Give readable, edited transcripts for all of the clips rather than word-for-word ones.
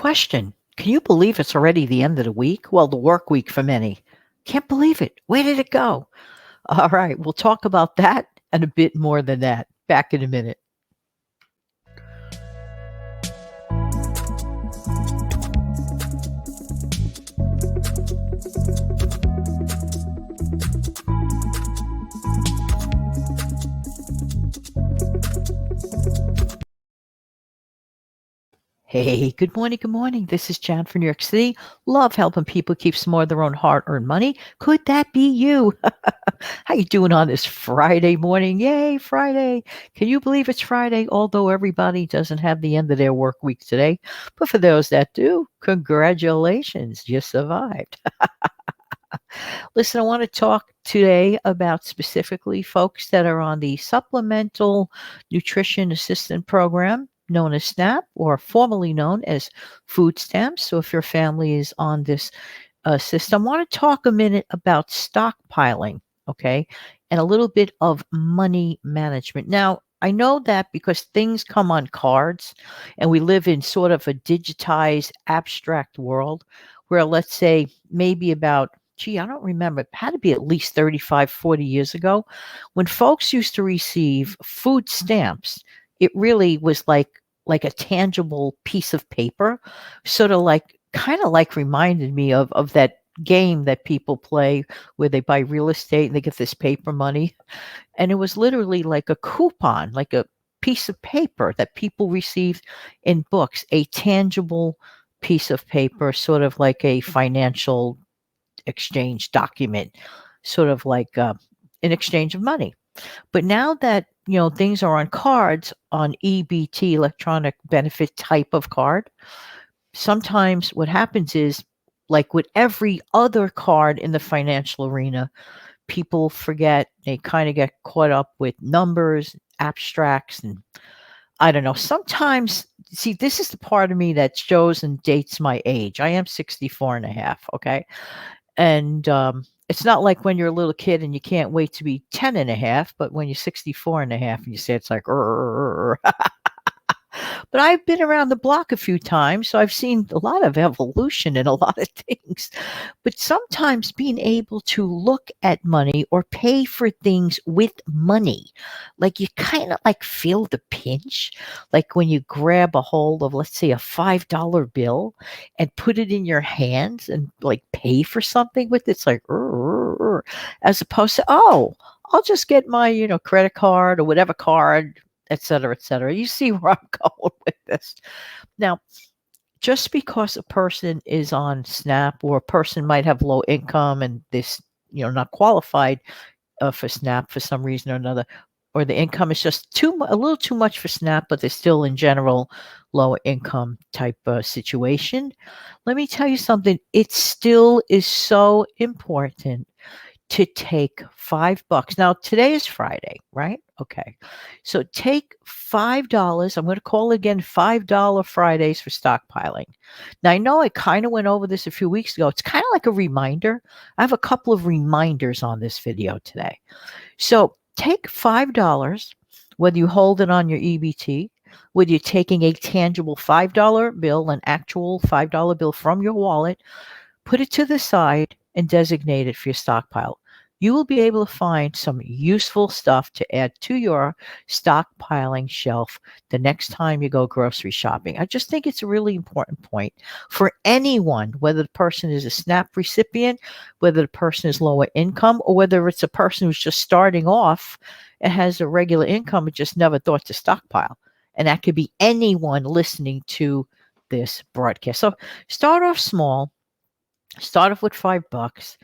question. Can you believe it's already the end of the week? Well, the work week for many. Can't believe it. Where did it go? All right, we'll talk about that and a bit more than that. Back in a minute. Hey, good morning, good morning. This is Jan from New York City. Love helping people keep some more of their own hard-earned money. Could that be you? How you doing on this Friday morning? Yay, Friday. Can you believe it's Friday? Although everybody doesn't have the end of their work week today. But for those that do, congratulations, you survived. Listen, I want to talk today about specifically folks that are on the Supplemental Nutrition Assistant Program, known as SNAP, or formerly known as food stamps. So if your family is on this system, I want to talk a minute about stockpiling, okay, and a little bit of money management. Now, I know that because things come on cards and we live in sort of a digitized, abstract world where, let's say, maybe about I don't remember. It had to be at least 35, 40 years ago. When folks used to receive food stamps, it really was like a tangible piece of paper, sort of like kind of like reminded me of that game that people play where they buy real estate and they get this paper money. And it was literally like a coupon, like a piece of paper that people received in books, a tangible piece of paper, sort of like a financial exchange document, sort of like an exchange of money. But now that things are on cards, on EBT, electronic benefit type of card, sometimes what happens is, like with every other card in the financial arena, people forget. They kind of get caught up with numbers, abstracts, and I don't know. Sometimes, see, this is the part of me that shows and dates my age. I am 64 and a half. Okay. And it's not like when you're a little kid and you can't wait to be 10 and a half, but when you're 64 and a half and you say it's like, but I've been around the block a few times, so I've seen a lot of evolution in a lot of things. But sometimes being able to look at money or pay for things with money, like you kind of like feel the pinch, like when you grab a hold of, let's say, a $5 bill and put it in your hands and like pay for something with it. It's like, as opposed to, oh, I'll just get my, credit card or whatever card, et cetera, et cetera. You see where I'm going with this. Now, just because a person is on SNAP or a person might have low income and this, not qualified for SNAP for some reason or another, or the income is just a little too much for SNAP, but they're still in general low income type situation. Let me tell you something. It still is so important to take $5. Now, today is Friday, right? Okay. So take $5. I'm going to call it again $5 Fridays for stockpiling. Now, I know I kind of went over this a few weeks ago. It's kind of like a reminder. I have a couple of reminders on this video today. So take $5, whether you hold it on your EBT, whether you're taking a tangible $5 bill, an actual $5 bill from your wallet, put it to the side and designate it for your stockpile. You will be able to find some useful stuff to add to your stockpiling shelf the next time you go grocery shopping. I just think it's a really important point for anyone, whether the person is a SNAP recipient, whether the person is lower income, or whether it's a person who's just starting off and has a regular income and just never thought to stockpile. And that could be anyone listening to this broadcast. So start off small. Start off with $5.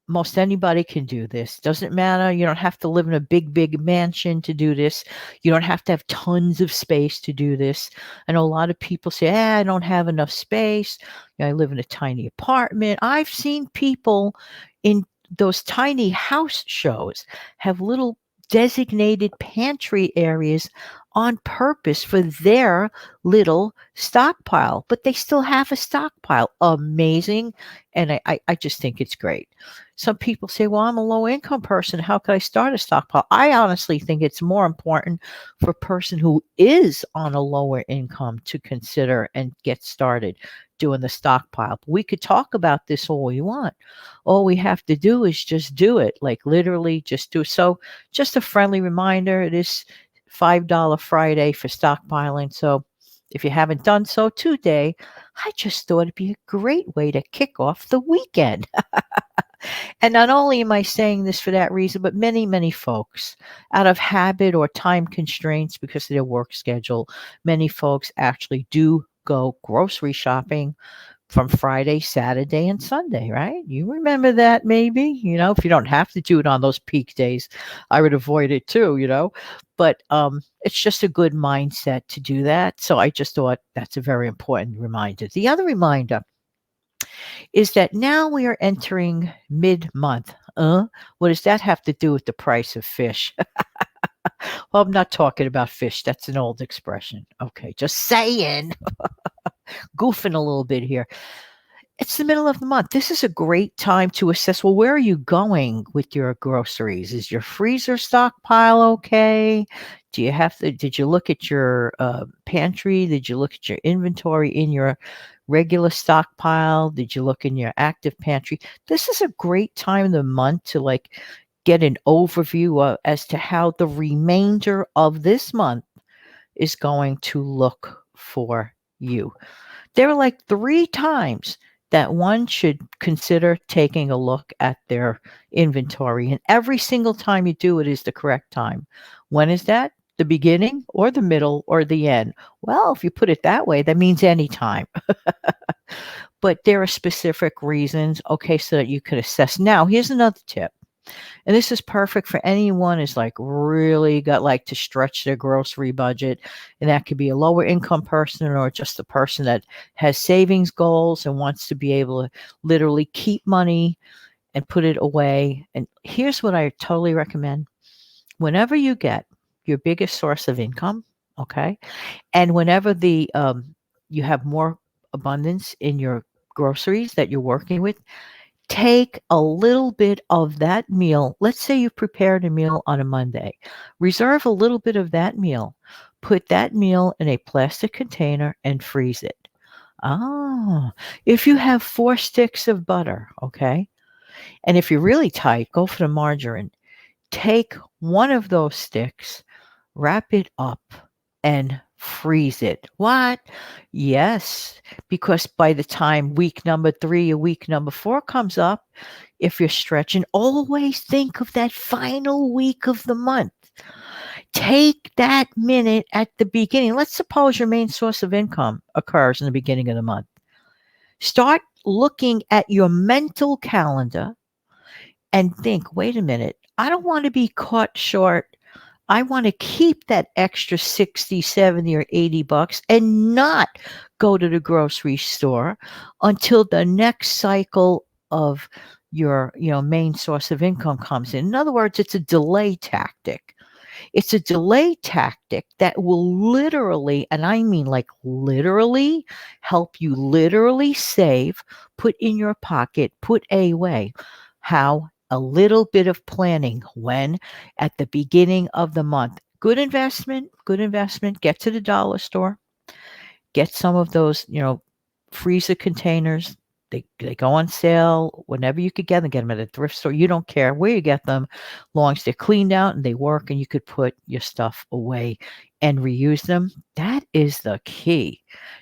Most anybody can do this. Doesn't matter. You don't have to live in a big mansion to do this. You don't have to have tons of space to do this. I know a lot of people say, I don't have enough space. I live in a tiny apartment. I've seen people in those tiny house shows have little designated pantry areas on purpose for their little stockpile, but they still have a stockpile. Amazing. And I just think it's great. Some people say, well, I'm a low income person. How could I start a stockpile? I honestly think it's more important for a person who is on a lower income to consider and get started doing the stockpile. We could talk about this all we want. All we have to do is just do it, like literally just do it. So, just a friendly reminder, it is $5 Friday for stockpiling. So, if you haven't done so today, I just thought it'd be a great way to kick off the weekend. And not only am I saying this for that reason, but many, many folks, out of habit or time constraints because of their work schedule, many folks actually do go grocery shopping from Friday, Saturday, and Sunday, right? You remember that maybe, if you don't have to do it on those peak days, I would avoid it too, But it's just a good mindset to do that. So I just thought that's a very important reminder. The other reminder is that now we are entering mid-month. What does that have to do with the price of fish? Well, I'm not talking about fish. That's an old expression. Okay, just saying, goofing a little bit here. It's the middle of the month. This is a great time to assess, well, where are you going with your groceries? Is your freezer stockpile okay? Did you look at your pantry? Did you look at your inventory in your regular stockpile? Did you look in your active pantry? This is a great time of the month to get an overview as to how the remainder of this month is going to look for you. There are like 3 times that one should consider taking a look at their inventory, and every single time you do it is the correct time. When is that? The beginning or the middle or the end? Well, if you put it that way, that means any time. But there are specific reasons, okay, so that you could assess. Now, here's another tip. And this is perfect for anyone who's really got to stretch their grocery budget. And that could be a lower income person or just a person that has savings goals and wants to be able to literally keep money and put it away. And here's what I totally recommend. Whenever you get your biggest source of income, okay, and whenever you have more abundance in your groceries that you're working with, take a little bit of that meal. Let's say you've prepared a meal on a Monday. Reserve a little bit of that meal. Put that meal in a plastic container and freeze it. Ah, if you have 4 sticks of butter, okay, and if you're really tight, go for the margarine. Take one of those sticks, wrap it up, and freeze it. What? Yes, because by the time week number 3 or week number 4 comes up, if you're stretching, always think of that final week of the month. Take that minute at the beginning. Let's suppose your main source of income occurs in the beginning of the month. Start looking at your mental calendar and think, wait a minute, I don't want to be caught short. I want to keep that extra 60, 70, or $80 and not go to the grocery store until the next cycle of your main source of income comes in. In other words, it's a delay tactic. It's a delay tactic that will literally, and I mean literally, help you literally save, put in your pocket, put away. How? A little bit of planning. When? At the beginning of the month. Good investment, good investment. Get to the dollar store. Get some of those, freezer containers. They go on sale whenever you could get them at a thrift store. You don't care where you get them, long as they're cleaned out and they work and you could put your stuff away and reuse them. That is the key.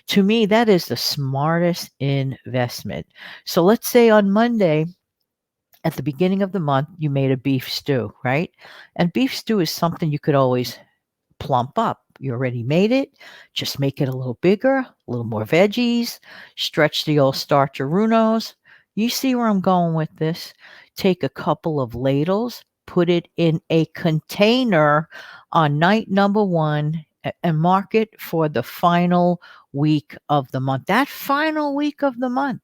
To me, that is the smartest investment. So let's say on Monday, at the beginning of the month, you made a beef stew, right? And beef stew is something you could always plump up. You already made it. Just make it a little bigger, a little more veggies, stretch the old starcherunos. You see where I'm going with this? Take a couple of ladles, put it in a container on night number 1, and mark it for the final week of the month. That final week of the month.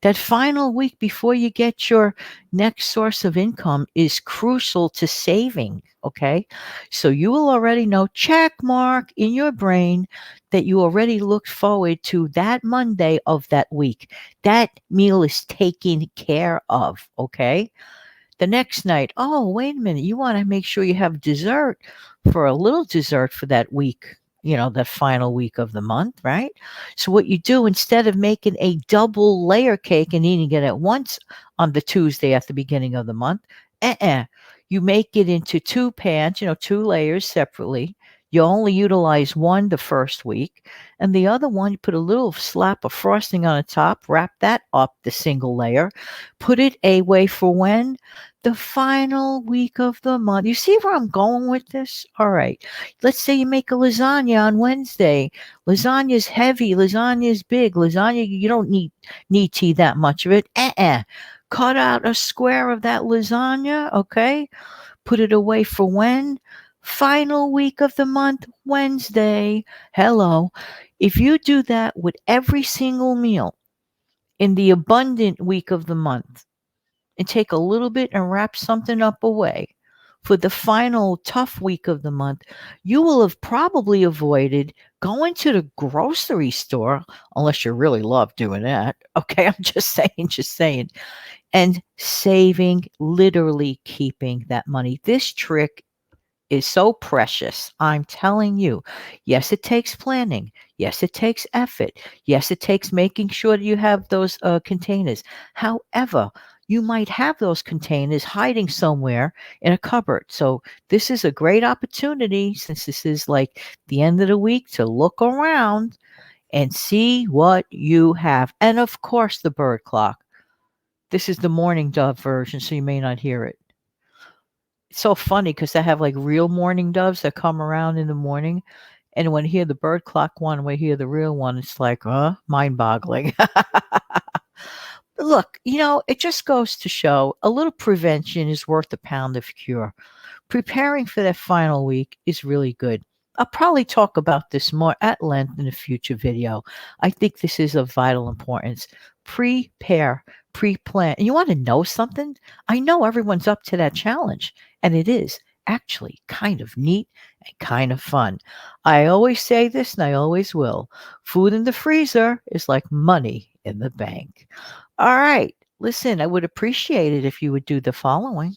That final week before you get your next source of income is crucial to saving. Okay. So you will already know, check mark in your brain, that you already looked forward to that Monday of that week. That meal is taken care of. Okay. The next night, oh, wait a minute, you want to make sure you have dessert, for a little dessert for that week, that final week of the month, right? So what you do, instead of making a double layer cake and eating it at once on the Tuesday at the beginning of the month, you make it into two pans, two layers separately. You only utilize one the first week, and the other one, you put a little slap of frosting on the top, wrap that up the single layer, put it away for when? The final week of the month. You see where I'm going with this? All right. Let's say you make a lasagna on Wednesday. Lasagna is heavy. Lasagna is big. Lasagna, you don't need to eat that much of it. Cut out a square of that lasagna, okay? Put it away for when? Final week of the month, Wednesday. Hello. If you do that with every single meal in the abundant week of the month, and take a little bit and wrap something up away for the final tough week of the month, you will have probably avoided going to the grocery store, unless you really love doing that. Okay, I'm just saying, and saving, literally keeping that money. This trick is so precious. I'm telling you. Yes, it takes planning. Yes, it takes effort. Yes, it takes making sure that you have those containers. However, you might have those containers hiding somewhere in a cupboard. So, this is a great opportunity, since this is like the end of the week, to look around and see what you have. And of course, the bird clock. This is the morning dove version, so you may not hear it. It's so funny because I have like real mourning doves that come around in the morning. And when I hear the bird clock one, when I hear the real one, it's like, mind boggling. Look, it just goes to show a little prevention is worth a pound of cure. Preparing for that final week is really good. I'll probably talk about this more at length in a future video. I think this is of vital importance. Prepare, pre-plan. And you want to know something? I know everyone's up to that challenge, and it is actually kind of neat and kind of fun. I always say this, and I always will. Food in the freezer is like money in the bank. All right. Listen, I would appreciate it if you would do the following.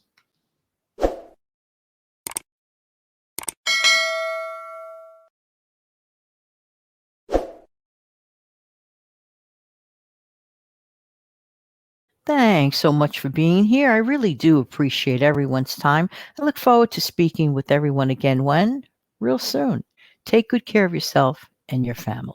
Thanks so much for being here. I really do appreciate everyone's time. I look forward to speaking with everyone again when? Real soon. Take good care of yourself and your family.